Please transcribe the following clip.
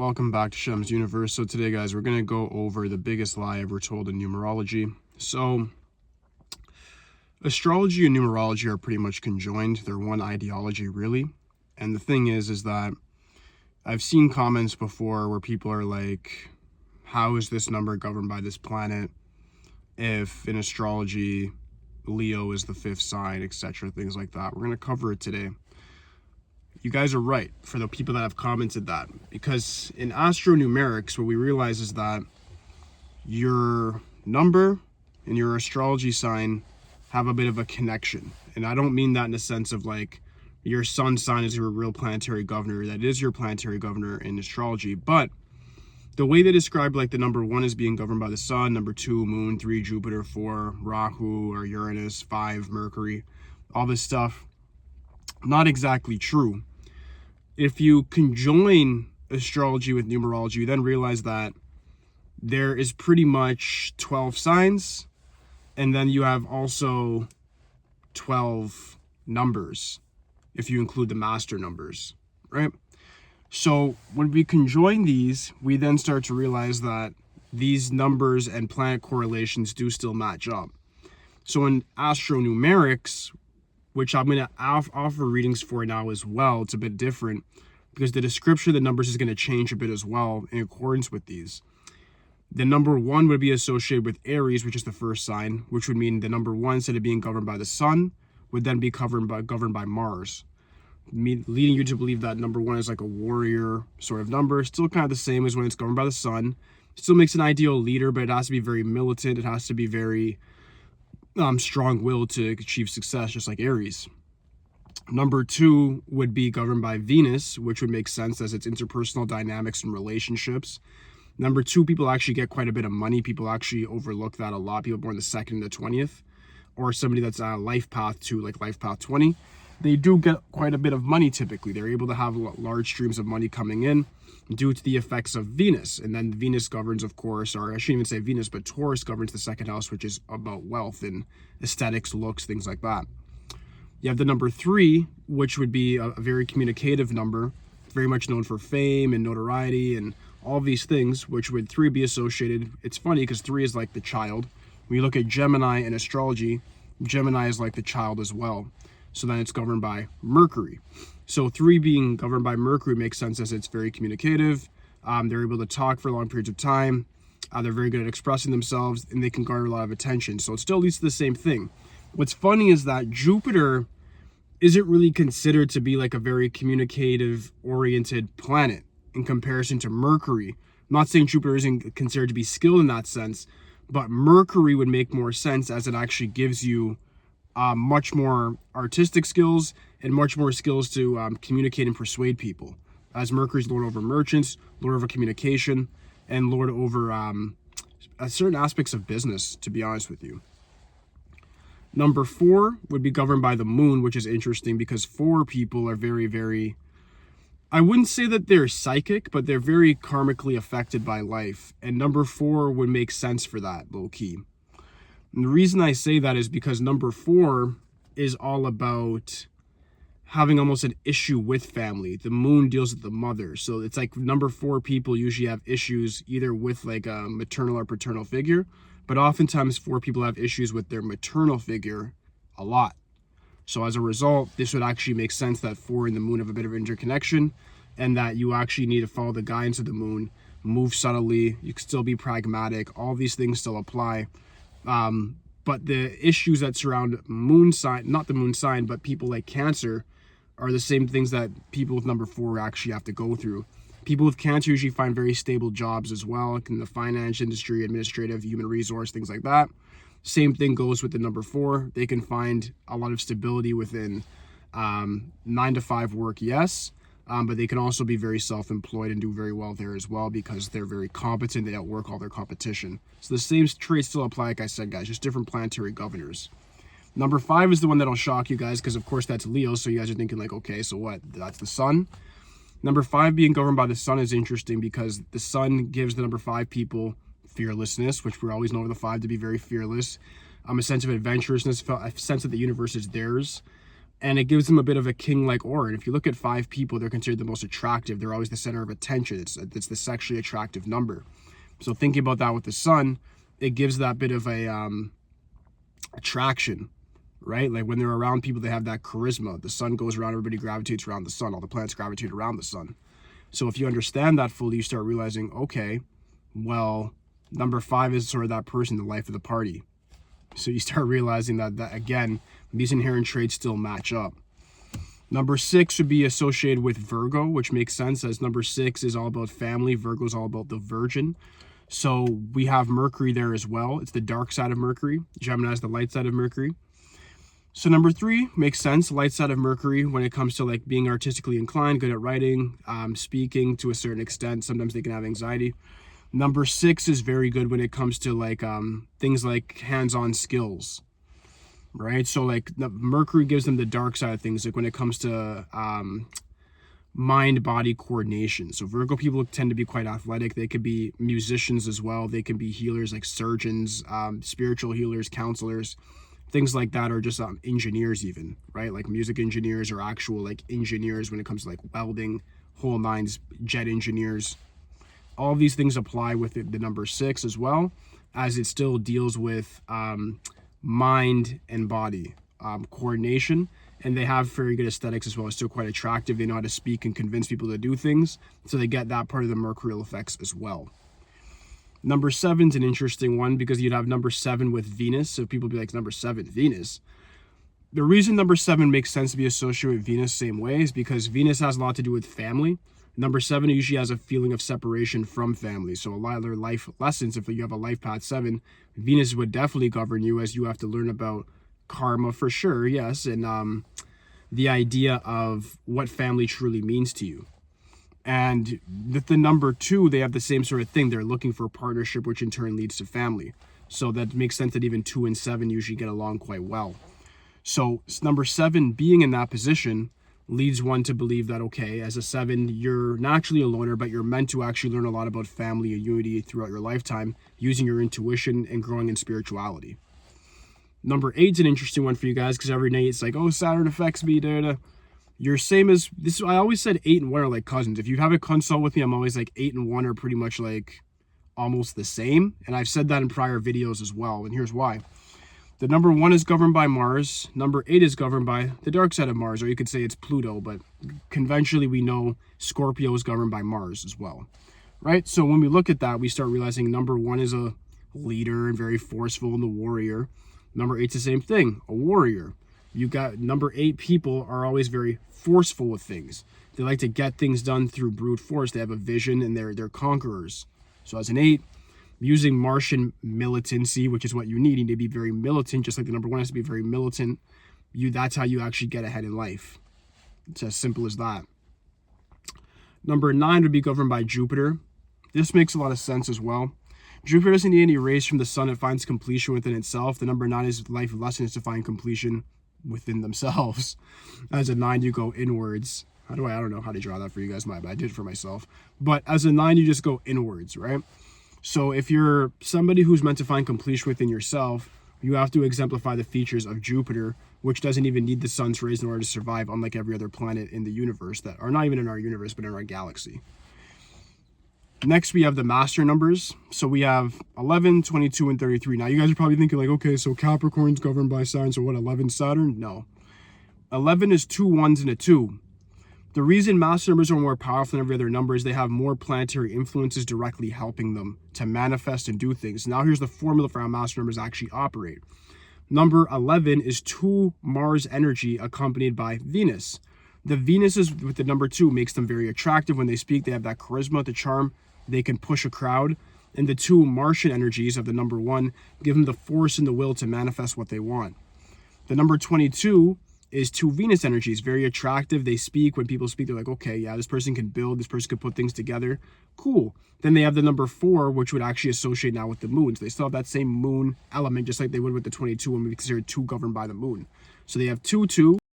Welcome back to Shem's Universe. So today, guys, we're going to go over the biggest lie ever told in numerology. So astrology and numerology are pretty much conjoined. They're one ideology, really. And the thing is that I've seen comments before where people are like, how is this number governed by this planet? If in astrology, Leo is the fifth sign, etc., things like that. We're going to cover it today. You guys are right for the people that have commented that, because in astronumerics, what we realize is that your number and your astrology sign have a bit of a connection. And I don't mean that in the sense of like your sun sign is your real planetary governor. That is your planetary governor in astrology. But the way they describe like the number 1 is being governed by the sun, number 2, moon, 3, Jupiter, 4, Rahu or Uranus, 5, Mercury, all this stuff, not exactly true. If you conjoin astrology with numerology, you then realize that there is pretty much 12 signs, and then you have also 12 numbers, if you include the master numbers, right? So when we conjoin these, we then start to realize that these numbers and planet correlations do still match up. So in astronumerics, which I'm going to offer readings for now as well, it's a bit different because the description of the numbers is going to change a bit as well in accordance with these. The number 1 would be associated with Aries, which is the first sign, which would mean the number 1, instead of being governed by the sun, would then be governed by Mars, leading you to believe that number 1 is like a warrior sort of number, still kind of the same as when it's governed by the sun. Still makes an ideal leader, but it has to be very militant. It has to be very strong-willed to achieve success, just like Aries. Number 2 would be governed by Venus, which would make sense as its interpersonal dynamics and relationships. Number 2, people actually get quite a bit of money. People actually overlook that a lot. People born the 2nd and the 20th, or somebody that's life path 2, like life path 20. They do get quite a bit of money typically. They're able to have large streams of money coming in due to the effects of Venus. And then Venus governs, of course, or I shouldn't even say Venus, but Taurus governs the 2nd house, which is about wealth and aesthetics, looks, things like that. You have the number 3, which would be a very communicative number, very much known for fame and notoriety and all these things, which would 3 be associated. It's funny because 3 is like the child. When you look at Gemini in astrology, Gemini is like the child as well. So then it's governed by Mercury. So 3 being governed by Mercury makes sense as it's very communicative. They're able to talk for long periods of time. They're very good at expressing themselves, and they can garner a lot of attention. So it still leads to the same thing. What's funny is that Jupiter isn't really considered to be like a very communicative oriented planet in comparison to Mercury. I'm not saying Jupiter isn't considered to be skilled in that sense, but Mercury would make more sense as it actually gives you much more artistic skills and much more skills to communicate and persuade people, as Mercury's lord over merchants, lord over communication, and lord over certain aspects of business, to be honest with you. Number 4 would be governed by the moon, which is interesting because 4 people are very, very, I wouldn't say that they're psychic, but they're very karmically affected by life. And number 4 would make sense for that, low key. And the reason I say that is because number 4 is all about having almost an issue with family. The moon deals with the mother. So it's like number 4 people usually have issues either with like a maternal or paternal figure, but oftentimes 4 people have issues with their maternal figure a lot. So as a result, this would actually make sense that 4 and the moon have a bit of interconnection, and that you actually need to follow the guidance of the moon, move subtly, you can still be pragmatic, all these things still apply. But the issues that surround moon sign, not the moon sign, but people like Cancer, are the same things that people with number 4 actually have to go through. People with Cancer usually find very stable jobs as well in the finance industry, administrative, human resource, things like that. Same thing goes with the number 4. They can find a lot of stability within 9 to 5 work, yes, but they can also be very self-employed and do very well there as well because they're very competent. They outwork all their competition. So the same traits still apply, like I said, guys, just different planetary governors. Number 5 is the one that'll shock you guys because, of course, that's Leo. So you guys are thinking like, okay, so what? That's the sun. Number 5 being governed by the sun is interesting because the sun gives the number 5 people fearlessness, which we always know the 5 to be very fearless. A sense of adventurousness, a sense that the universe is theirs. And it gives them a bit of a king-like aura. And if you look at 5 people, they're considered the most attractive. They're always the center of attention. It's the sexually attractive number. So thinking about that with the sun, it gives that bit of a attraction, right? Like when they're around people, they have that charisma. The sun goes around, everybody gravitates around the sun. All the planets gravitate around the sun. So if you understand that fully, you start realizing, okay, well, number 5 is sort of that person, the life of the party. So you start realizing that again, these inherent traits still match up. Number 6 would be associated with Virgo, which makes sense as number 6 is all about family. Virgo is all about the virgin. So we have Mercury there as well. It's the dark side of Mercury. Gemini is the light side of Mercury. So number 3 makes sense, light side of Mercury when it comes to like being artistically inclined, good at writing, speaking to a certain extent. Sometimes they can have anxiety. Number 6 is very good when it comes to like things like hands-on skills, right? So like Mercury gives them the dark side of things, like when it comes to mind-body coordination. So Virgo people tend to be quite athletic. They could be musicians as well. They can be healers like surgeons, spiritual healers, counselors, things like that, or just engineers even, right? Like music engineers or actual like engineers when it comes to like welding, whole nines, jet engineers. All of these things apply with the number 6 as well, as it still deals with mind and body coordination. And they have very good aesthetics as well. It's still quite attractive. They know how to speak and convince people to do things. So they get that part of the mercurial effects as well. Number 7 is an interesting one because you'd have number 7 with Venus. So people be like, number 7, Venus. The reason number 7 makes sense to be associated with Venus same way is because Venus has a lot to do with family. Number 7 usually has a feeling of separation from family. So a lot of their life lessons, if you have a life path 7, Venus would definitely govern you, as you have to learn about karma for sure, yes, and the idea of what family truly means to you. And with the number 2, they have the same sort of thing. They're looking for a partnership, which in turn leads to family. So that makes sense that even 2 and 7 usually get along quite well. So number 7 being in that position leads one to believe that, okay, as a 7, you're naturally a loner, but you're meant to actually learn a lot about family and unity throughout your lifetime using your intuition and growing in spirituality. Number 8 is an interesting one for you guys because every night it's like, oh, Saturn affects me, You're same as this. I always said 8 and 1 are like cousins. If you have a consult with me, I'm always like 8 and 1 are pretty much like almost the same. And I've said that in prior videos as well. And here's why. The number 1 is governed by Mars. Number 8 is governed by the dark side of Mars, or you could say it's Pluto, but conventionally we know Scorpio is governed by Mars as well, right? So when we look at that, we start realizing number 1 is a leader and very forceful and the warrior. Number 8's the same thing, a warrior. You got number 8 people are always very forceful with things. They like to get things done through brute force. They have a vision and they're conquerors. So as an 8, using Martian militancy, which is what you need to be very militant, just like the number 1 has to be very militant. That's how you actually get ahead in life. It's as simple as that. Number 9 would be governed by Jupiter. This makes a lot of sense as well. Jupiter doesn't need any rays from the sun. It finds completion within itself. The number 9 is life lesson is to find completion within themselves. As a 9, you go inwards. I don't know how to draw that for you guys, but I did it for myself. But as a 9, you just go inwards, right? So if you're somebody who's meant to find completion within yourself, you have to exemplify the features of Jupiter, which doesn't even need the sun's rays in order to survive, unlike every other planet in the universe that are not even in our universe, but in our galaxy. Next, we have the master numbers. So we have 11, 22, and 33. Now, you guys are probably thinking like, okay, so Capricorn's governed by Saturn, so what, 11 Saturn? No. 11 is 2 1s and a 2. The reason master numbers are more powerful than every other number is they have more planetary influences directly helping them to manifest and do things. Now, here's the formula for how master numbers actually operate. Number 11 is 2 Mars energy accompanied by Venus. The Venuses with the number 2 makes them very attractive. When they speak, they have that charisma, the charm. They can push a crowd. And the 2 Martian energies of the number 1 give them the force and the will to manifest what they want. The number 22 is 2 Venus energies, very attractive. They speak. When people speak, they're like, okay, yeah, this person can build, this person can put things together. Cool. Then they have the number 4, which would actually associate now with the moon. So they still have that same moon element, just like they would with the 22 when we consider 2 governed by the moon. So they have 2, 2.